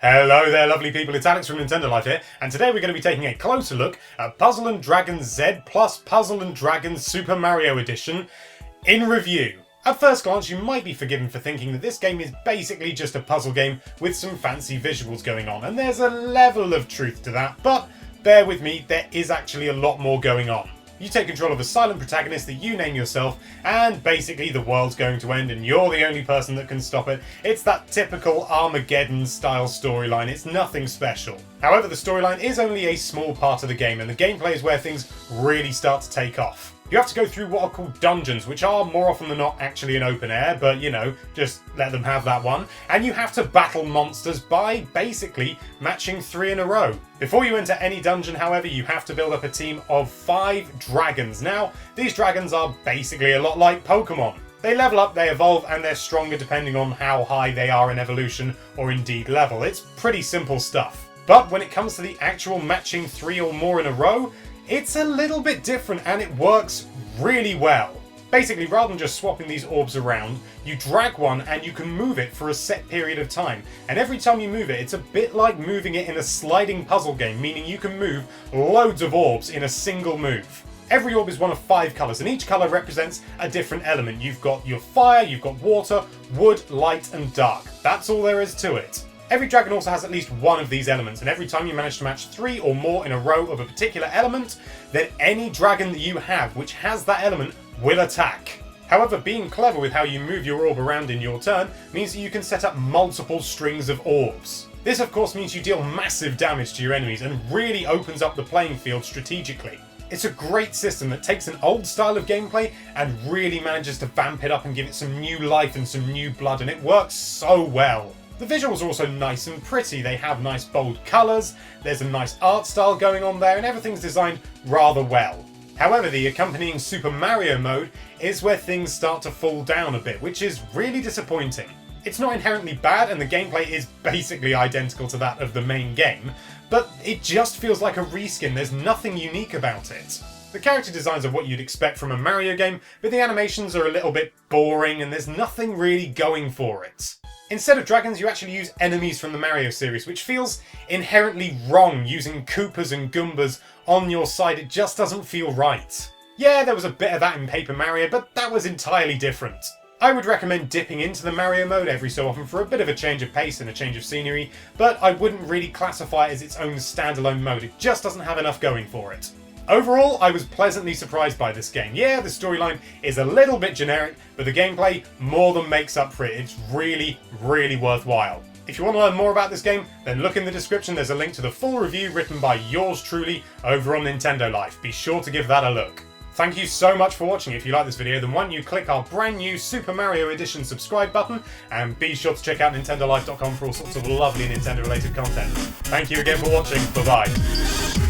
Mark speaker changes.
Speaker 1: Hello there lovely people, it's Alex from Nintendo Life here, and today we're going to be taking a closer look at Puzzle & Dragons Z plus Puzzle & Dragons Super Mario Edition in review. At first glance you might be forgiven for thinking that this game is basically just a puzzle game with some fancy visuals going on, and there's a level of truth to that, but bear with me, there is actually a lot more going on. You take control of a silent protagonist that you name yourself, and basically the world's going to end and you're the only person that can stop it. It's that typical Armageddon style storyline, it's nothing special. However, the storyline is only a small part of the game, and the gameplay is where things really start to take off. You have to go through what are called dungeons, which are more often than not actually in open air, but you know, just let them have that one. And you have to battle monsters by basically matching 3 in a row. Before you enter any dungeon, however, you have to build up a team of 5 dragons. Now, these dragons are basically a lot like Pokemon. They level up, they evolve, and they're stronger depending on how high they are in evolution or indeed level. It's pretty simple stuff. But when it comes to the actual matching 3 or more in a row, it's a little bit different and it works really well. Basically, rather than just swapping these orbs around, you drag one and you can move it for a set period of time. And every time you move it, it's a bit like moving it in a sliding puzzle game, meaning you can move loads of orbs in a single move. Every orb is one of 5 colours, and each colour represents a different element. You've got your fire, you've got water, wood, light and dark. That's all there is to it. Every dragon also has at least one of these elements, and every time you manage to match 3 or more in a row of a particular element, then any dragon that you have which has that element will attack. However, being clever with how you move your orb around in your turn means that you can set up multiple strings of orbs. This of course means you deal massive damage to your enemies and really opens up the playing field strategically. It's a great system that takes an old style of gameplay and really manages to vamp it up and give it some new life and some new blood, and it works so well. The visuals are also nice and pretty. They have nice bold colours, there's a nice art style going on there, and everything's designed rather well. However, the accompanying Super Mario mode is where things start to fall down a bit, which is really disappointing. It's not inherently bad, and the gameplay is basically identical to that of the main game, but it just feels like a reskin. There's nothing unique about it. The character designs are what you'd expect from a Mario game, but the animations are a little bit boring and there's nothing really going for it. Instead of dragons, you actually use enemies from the Mario series, which feels inherently wrong using Koopas and Goombas on your side. It just doesn't feel right. Yeah, there was a bit of that in Paper Mario, but that was entirely different. I would recommend dipping into the Mario mode every so often for a bit of a change of pace and a change of scenery, but I wouldn't really classify it as its own standalone mode. It just doesn't have enough going for it. Overall, I was pleasantly surprised by this game. Yeah, the storyline is a little bit generic, but the gameplay more than makes up for it. It's really, really worthwhile. If you want to learn more about this game, then look in the description. There's a link to the full review written by yours truly over on Nintendo Life. Be sure to give that a look. Thank you so much for watching. If you like this video, then why don't you click our brand new Super Mario Edition subscribe button, and be sure to check out nintendolife.com for all sorts of lovely Nintendo related content. Thank you again for watching. Bye bye.